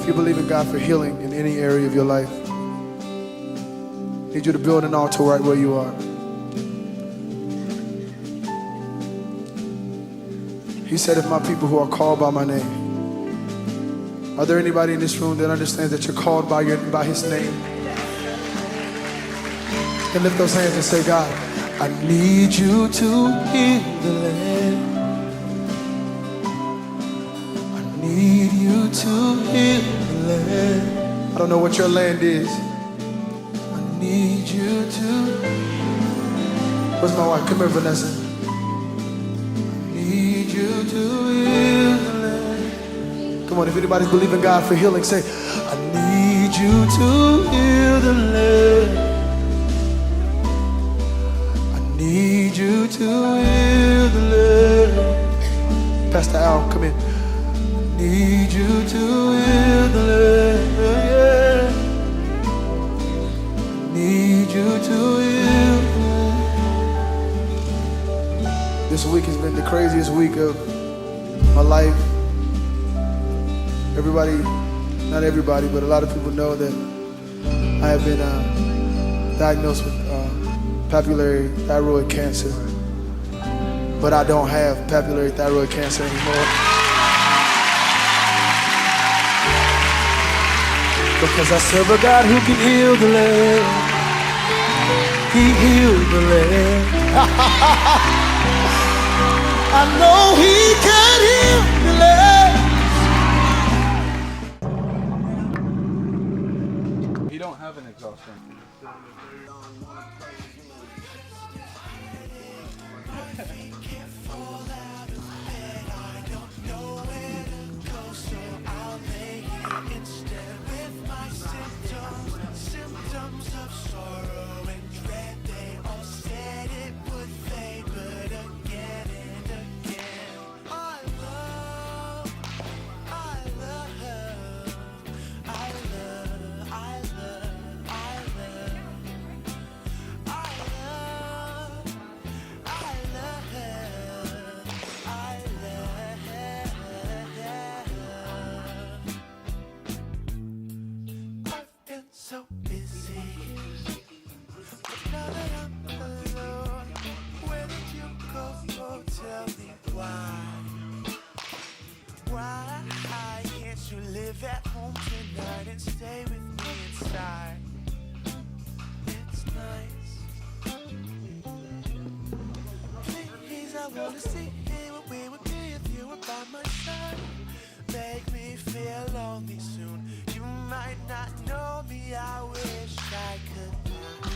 If you believe in God for healing in any area of your life, I need you to build an altar right where you are. He said, if my people who are called by my name. Are there anybody in this room that understands that you're called by his name? And lift those hands and say, God, I need you to heal the land. I need you to heal the land. I don't know what your land is. I need you to. Where's my wife? Come here, Vanessa. I need you to heal the land. Come on, if anybody's believing God for healing, say, I need you to heal the land. Need you to heal the land. Pastor Al, come in. Need you to heal the land. Yeah. Need you to heal the land. This week has been the craziest week of my life. Everybody, not everybody, but a lot of people know that I have been diagnosed with papillary thyroid cancer, but I don't have papillary thyroid cancer anymore because I serve a God who can heal the land. He healed the land. I know He can heal the land. You don't have an exhaust fan. So busy, but now that I'm alone, where did you go? Oh, tell me why? Why can't you live at home tonight and stay with me inside? It's nice. Please, I wanna see what we would be if you were by my side. Make me feel lonely soon. You might not know me, I wish I could lie,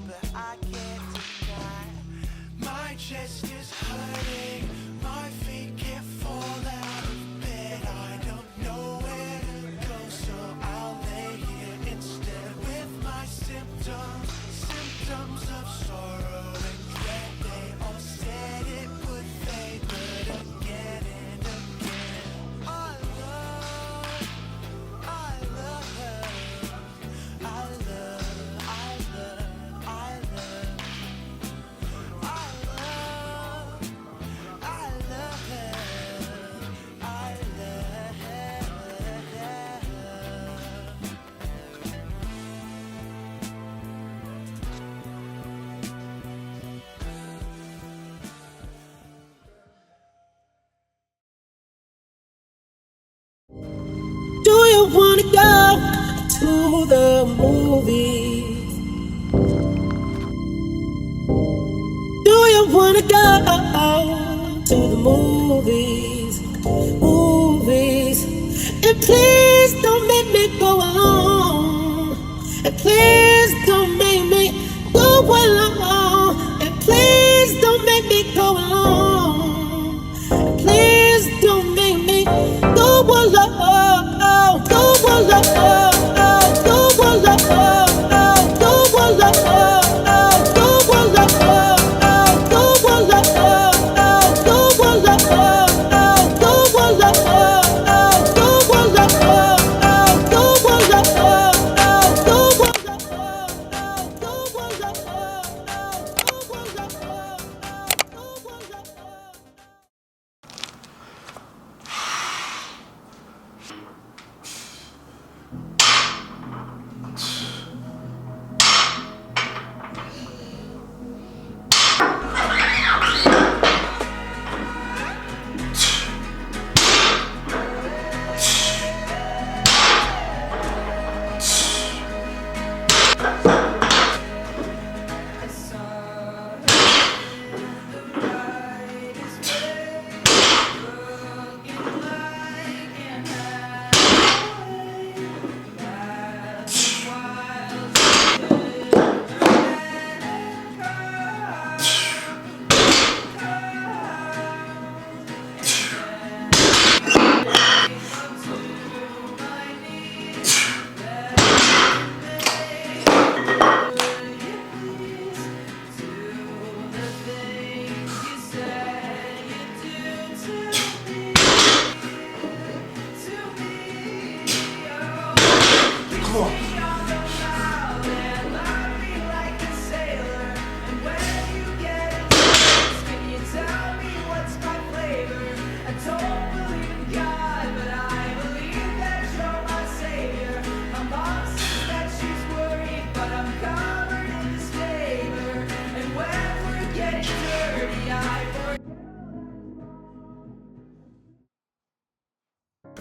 but I can't deny. My chest is hurting, my feet can't fall out of bed. I don't know where to go, so I'll lay here instead with my symptoms, symptoms of sorrow and dread. They all said it would fade, but again and again. I love her. Do you wanna go to the movies? Do you wanna go to the movies? Movies. And please don't make me go alone. And please don't make me go alone. And please don't make me go alone. And please don't make me go alone. Go alone. Go alone. Go alone. Come on.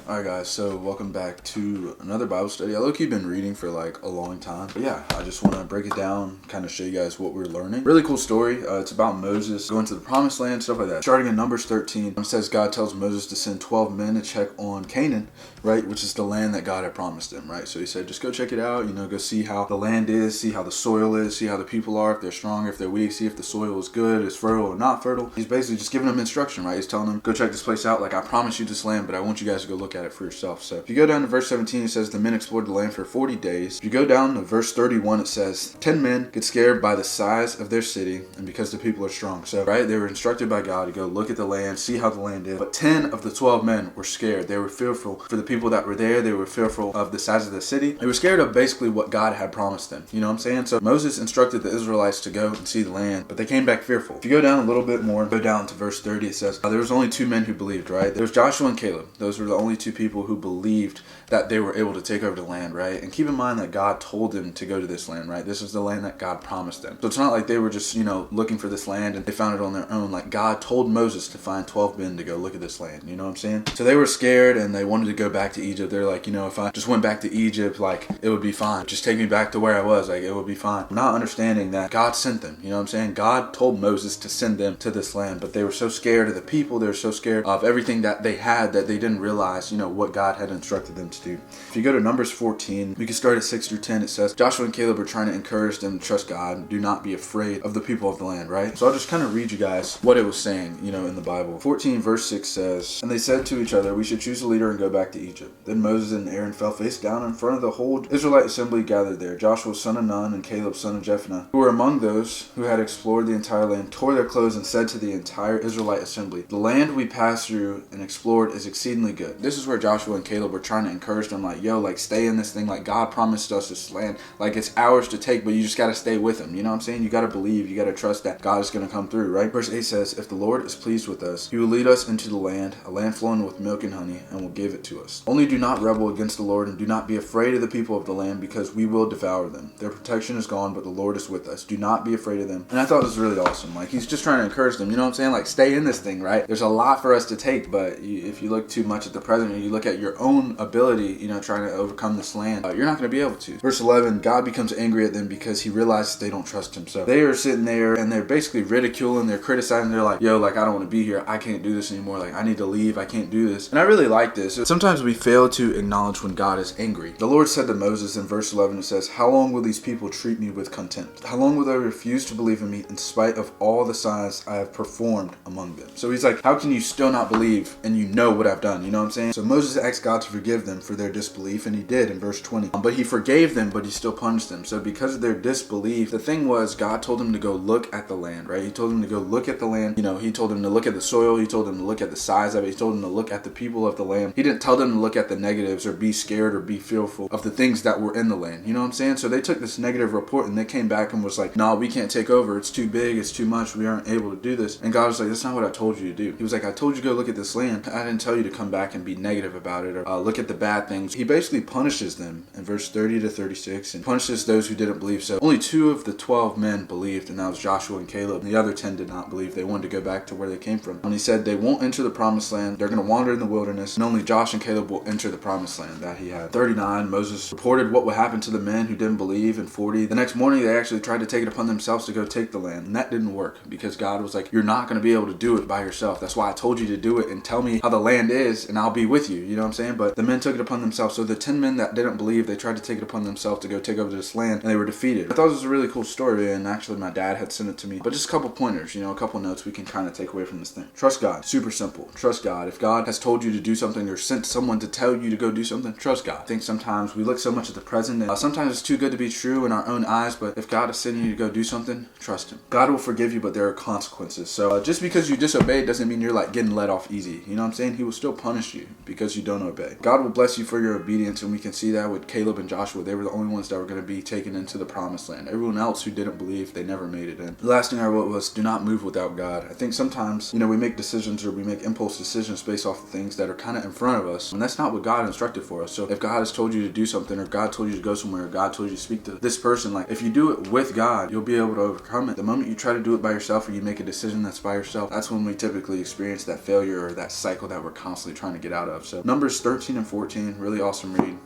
Alright guys, so welcome back to another Bible study. I low-key been reading for like a long time. But yeah, I just want to break it down, kind of show you guys what we're learning. Really cool story. It's about Moses going to the promised land, stuff like that. Starting in Numbers 13, it says God tells Moses to send 12 men to check on Canaan, right? Which is the land that God had promised him, right? So he said, just go check it out, go see how the land is, see how the soil is, see how the people are, if they're strong, if they're weak, see if the soil is good, is fertile or not fertile. He's basically just giving them instruction, right? He's telling them, go check this place out. Like, I promise you this land, but I want you guys to go look at it for yourself. So if you go down to verse 17, it says the men explored the land for 40 days. If you go down to verse 31, it says 10 men get scared by the size of their city and because the people are strong. So, right, they were instructed by God to go look at the land, see how the land is. But 10 of the 12 men were scared. They were fearful for the people that were there. They were fearful of the size of the city. They were scared of basically what God had promised them. You know what I'm saying? So Moses instructed the Israelites to go and see the land, but they came back fearful. If you go down a little bit more, go down to verse 30, it says there was only 2 men who believed, right? There was Joshua and Caleb. Those were the only 2 people who believed that they were able to take over the land, right? And keep in mind that God told them to go to this land, right? This is the land that God promised them. So it's not like they were just, looking for this land and they found it on their own. Like, God told Moses to find 12 men to go look at this land. You know what I'm saying? So they were scared and they wanted to go back to Egypt. They're like, if I just went back to Egypt, like, it would be fine. Just take me back to where I was. Like, it would be fine. Not understanding that God sent them. You know what I'm saying? God told Moses to send them to this land, but they were so scared of the people. They were so scared of everything that they had that they didn't realize, what God had instructed them to do. If you go to Numbers 14, we can start at 6 through 10. It says, Joshua and Caleb are trying to encourage them to trust God. Do not be afraid of the people of the land, right? So I'll just kind of read you guys what it was saying, in the Bible. 14 verse 6 says, and they said to each other, we should choose a leader and go back to Egypt. Then Moses and Aaron fell face down in front of the whole Israelite assembly gathered there. Joshua son of Nun and Caleb son of Jephunneh, who were among those who had explored the entire land, tore their clothes and said to the entire Israelite assembly, the land we passed through and explored is exceedingly good. This is where Joshua and Caleb were trying to encourage them, like, yo, like, stay in this thing. Like, God promised us this land. Like, it's ours to take, but you just got to stay with him. You know what I'm saying? You got to believe. You got to trust that God is going to come through, right? Verse 8 says, if the Lord is pleased with us, he will lead us into the land, a land flowing with milk and honey, and will give it to us. Only do not rebel against the Lord, and do not be afraid of the people of the land, because we will devour them. Their protection is gone, but the Lord is with us. Do not be afraid of them. And I thought it was really awesome. Like, he's just trying to encourage them. You know what I'm saying? Like, stay in this thing, right? There's a lot for us to take, but if you look too much at the present, and you look at your own ability, trying to overcome this land, you're not going to be able to. Verse 11, God becomes angry at them because he realizes they don't trust him. So they are sitting there and they're basically ridiculing, they're criticizing, they're like, yo, like, I don't want to be here. I can't do this anymore. Like, I need to leave. I can't do this. And I really like this. Sometimes we fail to acknowledge when God is angry. The Lord said to Moses in verse 11, it says, how long will these people treat me with contempt? How long will they refuse to believe in me in spite of all the signs I have performed among them? So he's like, how can you still not believe and you know what I've done? You know what I'm saying? So Moses asked God to forgive them for their disbelief, and he did in verse 20. But he forgave them, but he still punished them. So because of their disbelief, the thing was, God told him to go look at the land, right? He told him to go look at the land. He told him to look at the soil. He told him to look at the size of it. He told him to look at the people of the land. He didn't tell them to look at the negatives or be scared or be fearful of the things that were in the land. You know what I'm saying? So they took this negative report and they came back and was like, no, we can't take over. It's too big. It's too much. We aren't able to do this. And God was like, that's not what I told you to do. He was like, I told you to go look at this land. I didn't tell you to come back and be negative about it or look at the bad things. He basically punishes them in verse 30 to 36 and punishes those who didn't believe. So only 2 of the 12 men believed, and that was Joshua and Caleb. And the other 10 did not believe. They wanted to go back to where they came from. And he said they won't enter the promised land. They're going to wander in the wilderness, and only Josh and Caleb will enter the promised land that he had. 39, Moses reported what would happen to the men who didn't believe. And 40, the next morning they actually tried to take it upon themselves to go take the land. And that didn't work because God was like, you're not going to be able to do it by yourself. That's why I told you to do it and tell me how the land is and I'll be with you. You know what I'm saying? But the men took it upon themselves. So the 10 men that didn't believe, they tried to take it upon themselves to go take over this land, and they were defeated. I thought it was a really cool story, and actually my dad had sent it to me. But just a couple pointers, a couple notes we can kind of take away from this thing. Trust God. Super simple. Trust God. If God has told you to do something or sent someone to tell you to go do something, trust God. I think sometimes we look so much at the present, and sometimes it's too good to be true in our own eyes, but if God is sending you to go do something, trust him. God will forgive you, but there are consequences. So just because you disobey doesn't mean you're like getting let off easy. You know what I'm saying? He will still punish you. because you don't obey. God will bless you for your obedience, and we can see that with Caleb and Joshua. They were the only ones that were going to be taken into the promised land. Everyone else who didn't believe, they never made it in. The last thing I wrote was, do not move without God. I think sometimes, we make decisions or we make impulse decisions based off of things that are kind of in front of us, and that's not what God instructed for us. So if God has told you to do something, or God told you to go somewhere, or God told you to speak to this person, like, if you do it with God, you'll be able to overcome it. The moment you try to do it by yourself, or you make a decision that's by yourself, that's when we typically experience that failure or that cycle that we're constantly trying to get out of. So Numbers 13 and 14, really awesome read.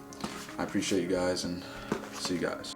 I appreciate you guys, and see you guys.